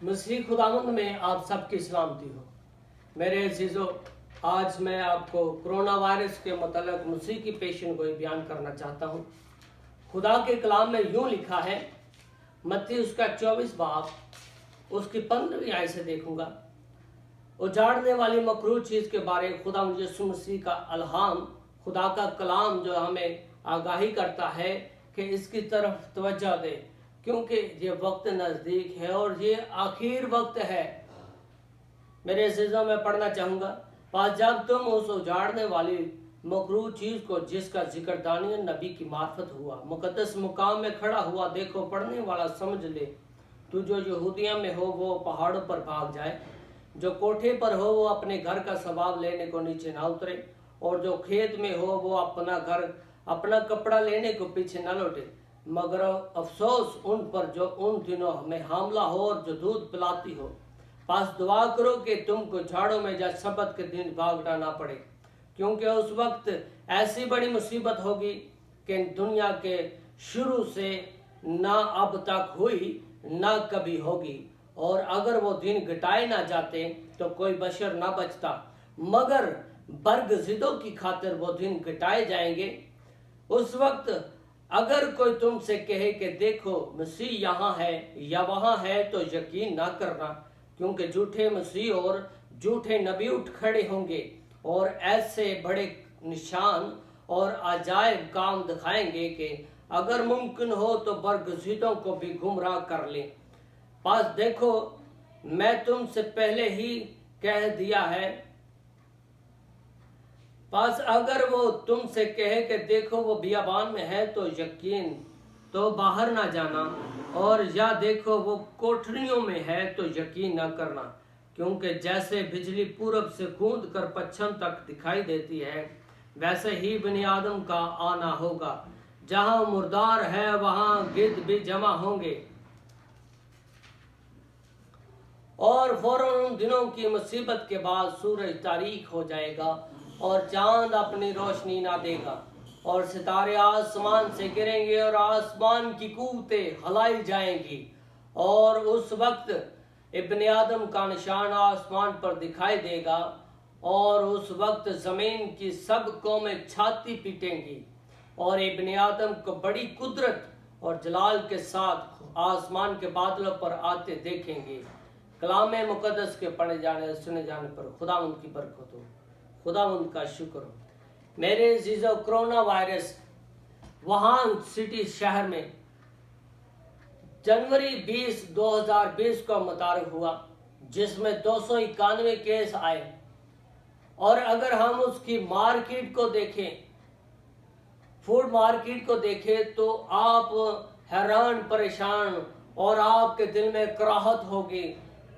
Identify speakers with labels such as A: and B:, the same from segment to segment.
A: मसीह खुदावंद में आप सबकी सलामती हो। मेरे अजीजों, आज मैं आपको कोरोना वायरस के मतलब मसीह की पेशन को बयान करना चाहता हूँ। खुदा के कलाम में यूं लिखा है, मत्ती उसका 24 बाब उसकी 15वीं आयत से देखूंगा। उजाड़ने वाली मकरूह चीज़ के बारे में खुदा यीशु मसीह का अलहाम, खुदा का कलाम जो हमें आगाही करता है कि इसकी तरफ तवज्जो दे, क्योंकि ये वक्त नज़दीक है और ये आखिर वक्त है। मेरे अज़ीज़ों, मैं पढ़ना चाहूँगा। पास जब तुम उस उजाड़ने वाली मकरूह चीज़ को जिसका जिक्र दानियल नबी की मार्फत हुआ मुकद्दस मुकाम में खड़ा हुआ देखो, पढ़ने वाला समझ ले, तू जो यहूदिया में हो वो पहाड़ों पर भाग जाए, जो कोठे पर हो वो अपने घर का सबाब लेने को नीचे ना उतरे, और जो खेत में हो वो अपना कपड़ा लेने को पीछे न लौटे। मगर अफसोस उन पर जो उन दिनों में हामला हो और जो दूध पिलाती हो। पास दुआ करो कि तुमको झाड़ों में या शबत के दिन भागना ना पड़े, क्योंकि उस वक्त ऐसी बड़ी मुसीबत होगी कि दुनिया के शुरू से ना अब तक हुई ना कभी होगी, और अगर वो दिन घटाए ना जाते तो कोई बशर ना बचता, मगर बरगज़िदों की खातिर वो दिन घटाए जाएंगे। उस वक्त अगर कोई तुमसे कहे कि देखो मसीह यहाँ है या वहाँ है, तो यकीन ना करना, क्योंकि झूठे मसीह और झूठे नबी उठ खड़े होंगे और ऐसे बड़े निशान और अजायब काम दिखाएंगे कि अगर मुमकिन हो तो बरगज़िदों को भी गुमराह कर ले। पास देखो, मैं तुमसे पहले ही कह दिया है। पास अगर वो तुमसे कहे कि देखो वो बियाबान में है, तो यकीन तो बाहर ना जाना, और या देखो वो कोठरियों में है, तो यकीन ना करना, क्योंकि जैसे बिजली पूरब से कूद कर पश्चिम तक दिखाई देती है, वैसे ही बनी आदम का आना होगा। जहां मुर्दार है वहां गिद्ध भी जमा होंगे, और फौरन उन दिनों की मुसीबत के बाद सूरज तारीक हो जाएगा और चांद अपनी रोशनी ना देगा, और सितारे आसमान से गिरेंगे और आसमान की कूतें हिलाई जाएंगी, और उस वक्त इब्ने आदम का निशान आसमान पर दिखाई देगा, और उस वक्त जमीन की सब कौमें छाती पीटेंगी और इब्ने आदम को बड़ी कुदरत और जलाल के साथ आसमान के बादलों पर आते देखेंगे। कलाम मुकद्दस के पढ़े जाने सुने जाने पर खुदा उनकी बरकत हो, खुदा उनका शुक्र हो। मेरे अज़ीज़ों, कोरोना वायरस वुहान सिटी शहर में जनवरी 20, 2020 को मुतारफ हुआ, जिसमें 291 केस आए। और अगर हम उसकी मार्केट को देखें, फूड मार्केट को देखें, तो आप हैरान परेशान और आपके दिल में कराहत होगी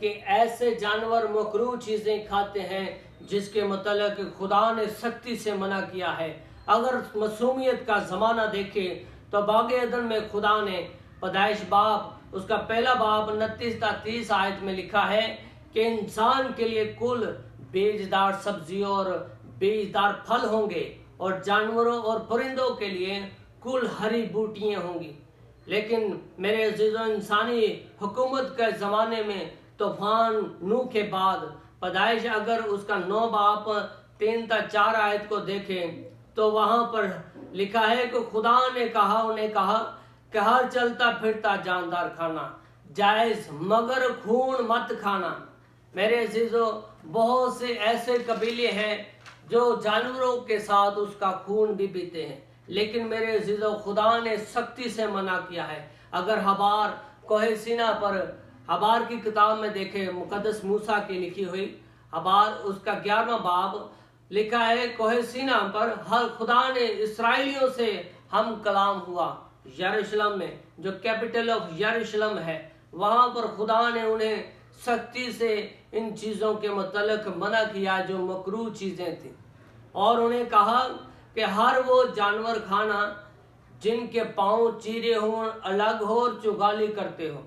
A: कि ऐसे जानवर मकरूह चीज़ें खाते हैं जिसके मतलब खुदा ने सख्ती से मना किया है। अगर मासूमियत का ज़माना देखें तो बाग़ एदन में खुदा ने पैदाइश बाब उसका पहला बाब 29-30 आयत में लिखा है कि इंसान के लिए कुल बेजदार सब्जी और बेजदार फल होंगे, और जानवरों और परिंदों के लिए कुल हरी बूटियाँ होंगी। लेकिन मेरे अज़ीज़ों, इंसानी हुकूमत के ज़माने में तूफान नूह के बाद पैदाइश अगर उसका 9 बाब 3-4 आयत को देखें तो वहाँ पर लिखा है कि खुदा ने कहा, उन्हें कहा कि हर चलता फिरता जानदार खाना जायज़, मगर खून मत खाना। मेरे अज़ीज़ों, बहुत से ऐसे कबीले हैं जो जानवरों के साथ उसका खून भी पीते हैं, लेकिन मेरे अज़ीज़ों, खुदा ने सख्ती से मना किया है। अगर हबार कोहे सीना पर हबार की किताब में देखे, मुकद्दस मूसा की लिखी हुई हबार उसका 11वां बाब लिखा है, कोहे सीना पर हर खुदा ने इसराइलियों से हम कलाम हुआ। यरूशलेम में जो कैपिटल ऑफ यरूशलेम है, वहाँ पर खुदा ने उन्हें सख्ती से इन चीज़ों के मतलब मना किया जो मकरूह चीज़ें थी, और उन्हें कहा कि हर वो जानवर खाना जिनके पाँव चीरे हों, अलग हो और चुगाली करते हो,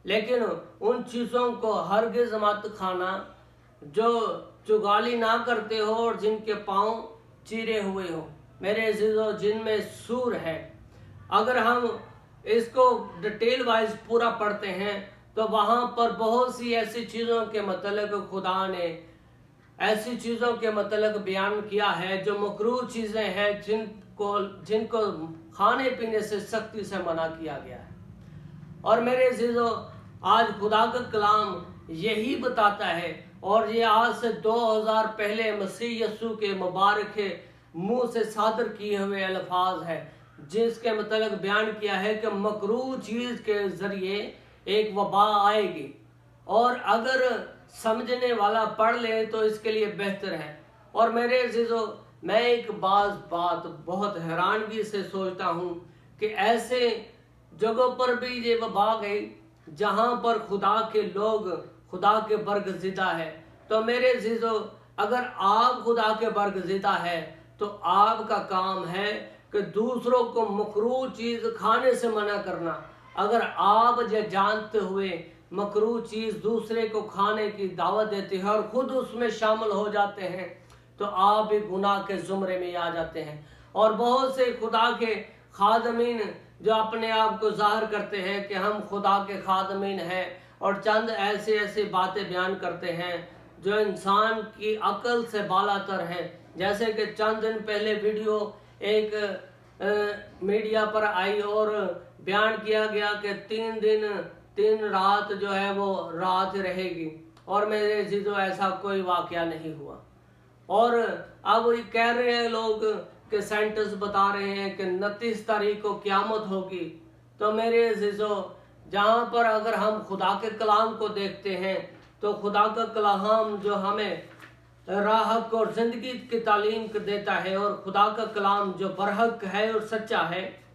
A: लेकिन उन चीज़ों को हरगिज़ मत खाना जो चुगाली ना करते हो और जिनके पाँव चीरे हुए हो। मेरे अज़ीज़ों, जिनमें सूर है। अगर हम इसको डिटेल वाइज पूरा पढ़ते हैं तो वहाँ पर बहुत सी ऐसी चीज़ों के मतलब खुदा ने ऐसी चीज़ों के मतलब बयान किया है जो मकरूह चीज़ें हैं, जिनको खाने पीने से सख्ती से मना किया गया है। और मेरे अज़ीज़ों, आज खुदा का कलाम यही बताता है, और ये आज से 2000 पहले मसीह यस्सु के मुबारक मुंह से सादर किए हुए अल्फाज है, जिसके मतलब बयान किया है कि मकरूह चीज़ के ज़रिए एक वबा आएगी, और अगर समझने वाला पढ़ ले तो इसके लिए बेहतर है। और मेरे अज़ीज़ों, मैं एक बात बहुत हैरानगी से सोचता हूँ कि ऐसे जगहों पर भी ये वबा गई जहाँ पर खुदा के लोग, खुदा के बरगज़िदा है। तो मेरे अज़ीज़ों, अगर आप खुदा के बरगज़िदा है तो आपका काम है कि दूसरों को मकरूह चीज़ खाने से मना करना। अगर आप ये जानते हुए मकरूह चीज़ दूसरे को खाने की दावत देते हैं और खुद उसमें शामिल हो जाते हैं, तो आप भी गुनाह के ज़ुमरे में आ जाते हैं। और बहुत से खुदा के खादमीन जो अपने आप को ज़ाहिर करते हैं कि हम खुदा के खादमीन हैं, और चंद ऐसे बातें बयान करते हैं जो इंसान की अकल से बालातर हैं। जैसे कि चंद दिन पहले वीडियो एक मीडिया पर आई और बयान किया गया कि 3 दिन 3 रात जो है वो रात रहेगी, और मेरे अज़ीज़ों ऐसा कोई वाक़या नहीं हुआ। और अब ये कह रहे हैं लोग कि साइंटिस्ट बता रहे हैं कि 29 तारीख को क़यामत होगी। तो मेरे अज़ीज़ों, जहाँ पर अगर हम खुदा के कलाम को देखते हैं तो खुदा का कलाम जो हमें राहक और ज़िंदगी की तालीम देता है, और खुदा का कलाम जो बरहक है और सच्चा है,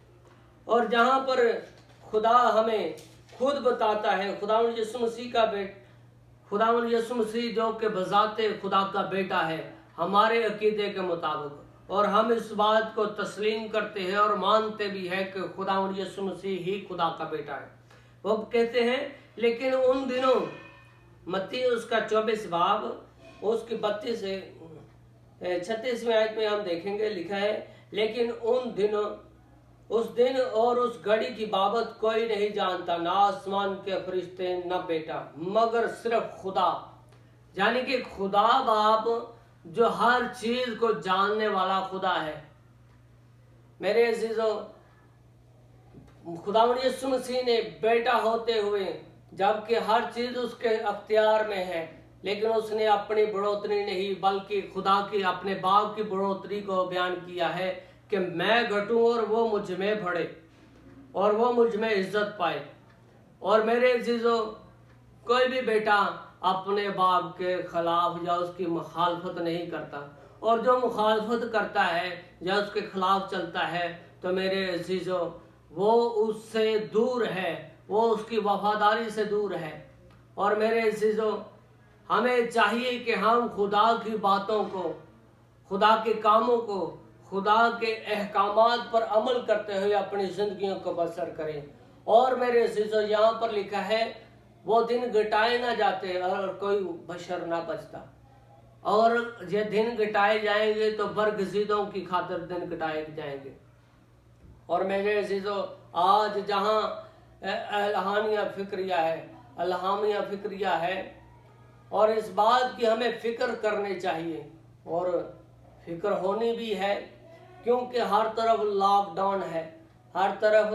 A: और जहाँ पर खुदा हमें खुद बताता है, खुदावंद यीशु मसीह जो कि बज़ाते खुदा का बेटा है हमारे अकीदे के मुताबिक, और हम इस बात को तस्लीम करते हैं और मानते भी हैं कि खुदावंद यीशु मसीह ही खुदा का बेटा है। वो कहते हैं, लेकिन उन दिनों, मत्ती उसका 24 बाब उसकी 32 से 36वें आयत में हम देखेंगे, लिखा है, लेकिन उन दिनों, उस दिन और उस घड़ी की बाबत कोई नहीं जानता, ना आसमान के फरिश्ते न बेटा, मगर सिर्फ खुदा, यानी कि खुदा बाप जो हर चीज को जानने वाला खुदा है। मेरे अज़ीज़ों, खुदावंद यीशु मसीह ने बेटा होते हुए, जबकि हर चीज उसके अख्तियार में है, लेकिन उसने अपनी बढ़ोतरी नहीं बल्कि खुदा की, अपने बाप की बढ़ोतरी को बयान किया है कि मैं घटूं और वो मुझ में बढ़े और वो मुझ में इज्जत पाए। और मेरे अज़ीज़ों, कोई भी बेटा अपने बाप के खिलाफ या उसकी मुखालफत नहीं करता, और जो मुखालफत करता है या उसके खिलाफ चलता है तो मेरे अज़ीज़ों वो उससे दूर है, वो उसकी वफादारी से दूर है। और मेरे अज़ीज़ों, हमें चाहिए कि हम खुदा की बातों को, खुदा के कामों को, खुदा के अहकामात पर अमल करते हुए अपनी ज़िंदगियों को बसर करें। और मेरे अज़ीज़ों, यहाँ पर लिखा है, वो दिन घटाए ना जाते और कोई बशर ना बचता, और ये दिन घटाए जाएंगे तो बरगज़ीदों की खातिर दिन घटाए जाएंगे। और मेरे अज़ीज़ों, आज जहाँ अल्हामिया फ़िक्रिया है, और इस बात की हमें फ़िक्र करनी चाहिए, और फ़िक्र होनी भी है, क्योंकि हर तरफ लॉकडाउन है, हर तरफ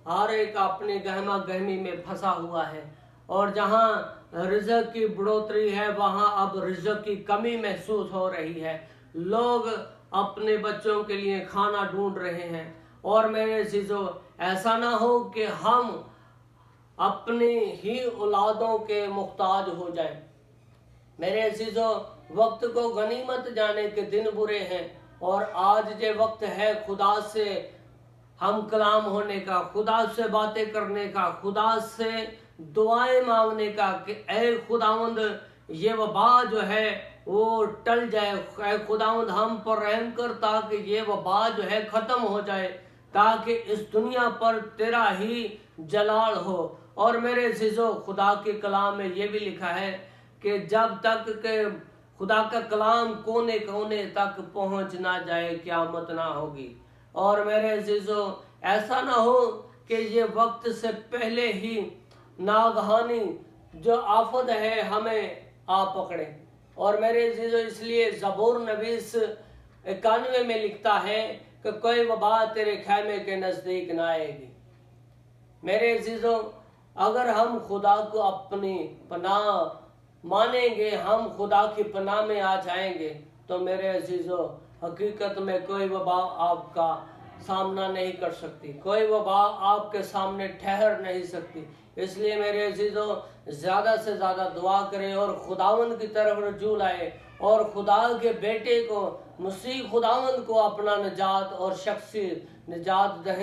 A: हर एक अपनी गहमा गहमी में फंसा हुआ है, और जहाँ रिज़्क़ की बढ़ोतरी है वहाँ अब रिज़्क़ की कमी महसूस हो रही है। लोग अपने बच्चों के लिए खाना ढूंढ रहे हैं। और मेरे अज़ीज़ों, ऐसा ना हो कि हम अपनी ही औलादों के मुख्ताज हो जाएं। मेरे अज़ीज़ों, वक्त को गनीमत जाने के दिन बुरे हैं, और आज ये वक्त है खुदा से हम कलाम होने का, खुदा से बातें करने का, खुदा से दुआएं मांगने का कि ऐ खुदावंद ये वबा जो है वो टल जाए, ऐ खुदावंद हम पर रहम कर ताकि ये वबा जो है ख़त्म हो जाए, ताकि इस दुनिया पर तेरा ही जलाल हो। और मेरे अज़ीज़ों, खुदा के कलाम में ये भी लिखा है कि जब तक के खुदा का कलाम कोने कोने तक पहुंच ना जाए क़यामत ना होगी। और मेरे अज़ीज़ों, ऐसा ना हो कि ये वक्त से पहले ही नागहानी जो आफत है हमें आ पकड़े। और मेरे अजीजों, इसलिए ज़बूर नबीस 91 में लिखता है कि कोई वबा तेरे खैमे के नज़दीक ना आएगी। मेरे अजीजों, अगर हम खुदा को अपनी पनाह मानेंगे, हम खुदा की पनाह में आ जाएंगे, तो मेरे अजीजों हकीकत में कोई वबा आपका सामना नहीं कर सकती, कोई वबा आपके सामने ठहर नहीं सकती। इसलिए मेरे अजीजों, ज़्यादा से ज़्यादा दुआ करें और खुदावंद की तरफ रजू लाए और खुदा के बेटे को, मसीह खुदावंद को अपना निजात और शख्सी निजात दहें।